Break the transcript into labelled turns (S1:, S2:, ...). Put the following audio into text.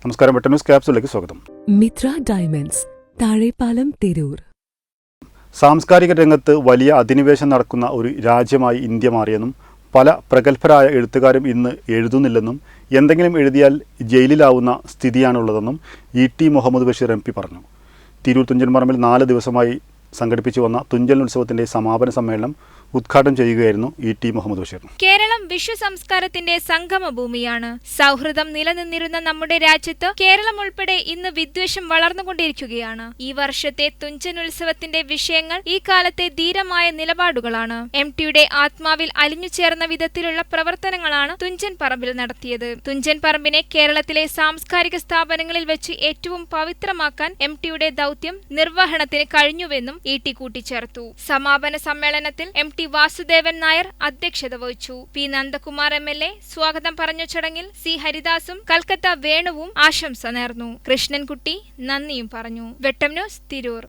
S1: നമസ്കാരം, വെട്ടം ന്യൂസ് ക്യാപ്സൂളിലേക്ക് സ്വാഗതം.
S2: മിത്ര ഡയമണ്ട്സ്, താഴെപ്പാലം, തിരൂർ.
S1: സാംസ്കാരിക രംഗത്ത് വലിയ അധിനിവേശം നടക്കുന്ന ഒരു രാജ്യമായി ഇന്ത്യ മാറിയെന്നും പല പ്രഗത്ഭരായ എഴുത്തുകാരും ഇന്ന് എഴുതുന്നില്ലെന്നും എന്തെങ്കിലും എഴുതിയാൽ ജയിലിലാവുന്ന സ്ഥിതിയാണുള്ളതെന്നും ഇ.ടി. മുഹമ്മദ് ബഷീർ MP പറഞ്ഞു. തിരൂർ തുഞ്ചൻ പറമ്പിൽ 4 ദിവസമായി സംഘടിപ്പിച്ചു വന്ന തുഞ്ചൻ ഉത്സവത്തിന്റെ സമാപന സമ്മേളനം ഉദ്ഘാടനം ചെയ്യുകയായിരുന്നു ഇ.ടി. മുഹമ്മദ് ബഷീർ.
S3: കേരളം വിശ്വ സംസ്കാരത്തിന്റെ സംഗമഭൂമിയാണ്. സൗഹൃദം നിലനിന്നിരുന്ന നമ്മുടെ രാജ്യത്ത് കേരളം ഉൾപ്പെടെ ഇന്ന് വിദ്വേഷം വളർന്നുകൊണ്ടിരിക്കുകയാണ്. ഈ വർഷത്തെ തുഞ്ചൻ ഉത്സവത്തിന്റെ വിഷയങ്ങൾ ഈ കാലത്തെ ധീരമായ നിലപാടുകളാണ്. MTയുടെ ആത്മാവിൽ അലിഞ്ഞു ചേർന്ന വിധത്തിലുള്ള പ്രവർത്തനങ്ങളാണ് തുഞ്ചൻ പറമ്പിൽ നടത്തിയത്. തുഞ്ചൻ പറമ്പിനെ കേരളത്തിലെ സാംസ്കാരിക സ്ഥാപനങ്ങളിൽ വെച്ച് ഏറ്റവും പവിത്രമാക്കാൻ MTയുടെ ദൗത്യം നിർവഹണത്തിന് കഴിഞ്ഞുവെന്നും ഇ.ടി. കൂട്ടിച്ചേർത്തു. സമാപന സമ്മേളനത്തിൽ MT വാസുദേവൻ നായർ അധ്യക്ഷത വഹിച്ചു. പി. നന്ദകുമാർ MLA സ്വാഗതം പറഞ്ഞ ചടങ്ങിൽ C. ഹരിദാസും കൽക്കത്ത വേണുവും ആശംസ നേർന്നു. കൃഷ്ണൻകുട്ടി നന്ദിയും പറഞ്ഞു. വെട്ടം ന്യൂസ്, തിരൂർ.